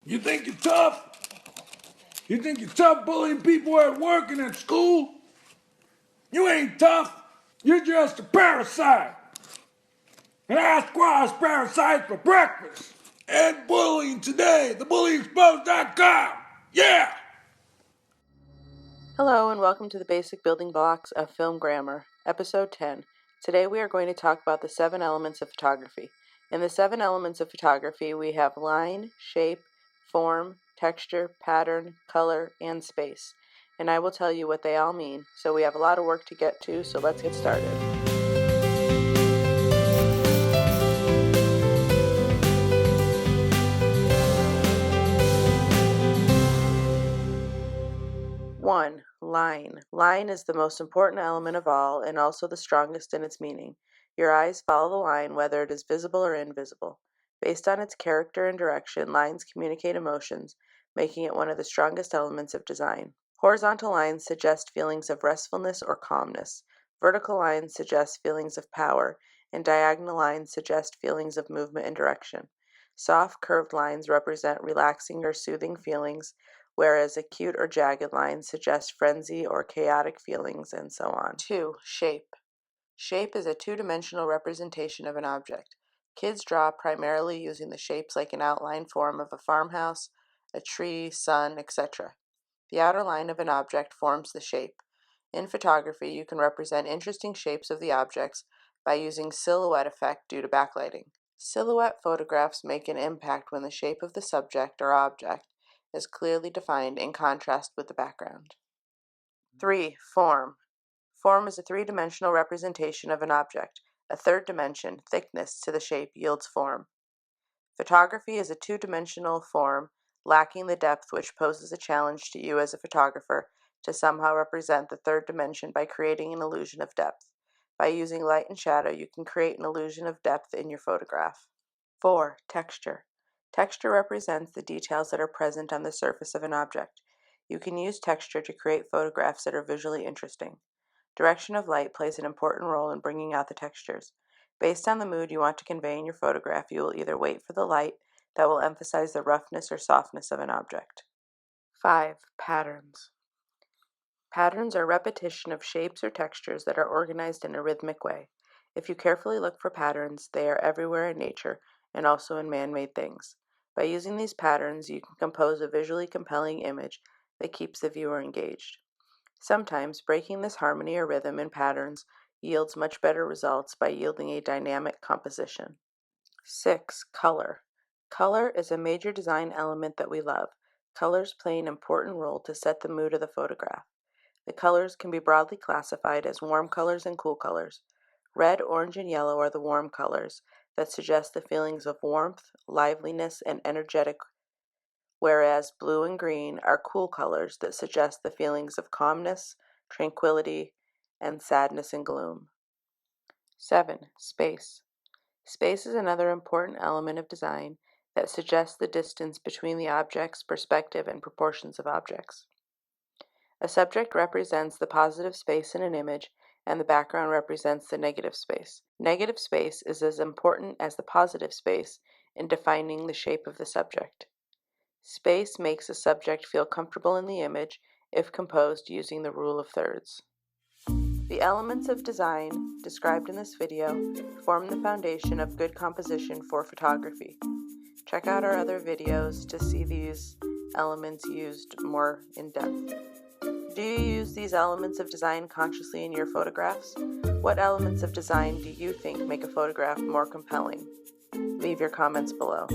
You think you're tough? You think you're tough bullying people at work and at school? You ain't tough. You're just a parasite. And I squash parasites for breakfast. And bullying today, thebullyexposed.com. Yeah! Hello and welcome to the Basic Building Blocks of Film Grammar, Episode 10. Today we are going to talk about the 7 elements of photography. In the 7 elements of photography, we have line, shape, form, texture, pattern, color, and space. And I will tell you what they all mean. So we have a lot of work to get to, so let's get started. One, line. Line is the most important element of all and also the strongest in its meaning. Your eyes follow the line whether it is visible or invisible. Based on its character and direction, lines communicate emotions, making it one of the strongest elements of design. Horizontal lines suggest feelings of restfulness or calmness. Vertical lines suggest feelings of power, and diagonal lines suggest feelings of movement and direction. Soft, curved lines represent relaxing or soothing feelings, whereas acute or jagged lines suggest frenzy or chaotic feelings, and so on. 2. Shape. Shape is a two-dimensional representation of an object. Kids draw primarily using the shapes like an outline form of a farmhouse, a tree, sun, etc. The outer line of an object forms the shape. In photography, you can represent interesting shapes of the objects by using silhouette effect due to backlighting. Silhouette photographs make an impact when the shape of the subject or object is clearly defined in contrast with the background. 3. Form. Form is a three-dimensional representation of an object. A third dimension, thickness, to the shape yields form. Photography is a two-dimensional form lacking the depth which poses a challenge to you as a photographer to somehow represent the third dimension by creating an illusion of depth. By using light and shadow, you can create an illusion of depth in your photograph. 4. Texture. Texture represents the details that are present on the surface of an object. You can use texture to create photographs that are visually interesting. Direction of light plays an important role in bringing out the textures. Based on the mood you want to convey in your photograph, you will either wait for the light that will emphasize the roughness or softness of an object. 5. Patterns. Patterns are repetition of shapes or textures that are organized in a rhythmic way. If you carefully look for patterns, they are everywhere in nature and also in man-made things. By using these patterns, you can compose a visually compelling image that keeps the viewer engaged. Sometimes, breaking this harmony or rhythm in patterns yields much better results by yielding a dynamic composition. 6. Color. Color is a major design element that we love. Colors play an important role to set the mood of the photograph. The colors can be broadly classified as warm colors and cool colors. Red, orange, and yellow are the warm colors that suggest the feelings of warmth, liveliness, and energetic, whereas blue and green are cool colors that suggest the feelings of calmness, tranquility, and sadness and gloom. 7. Space. Space is another important element of design that suggests the distance between the object's perspective and proportions of objects. A subject represents the positive space in an image, and the background represents the negative space. Negative space is as important as the positive space in defining the shape of the subject. Space makes a subject feel comfortable in the image if composed using the rule of thirds. The elements of design described in this video form the foundation of good composition for photography. Check out our other videos to see these elements used more in depth. Do you use these elements of design consciously in your photographs? What elements of design do you think make a photograph more compelling? Leave your comments below.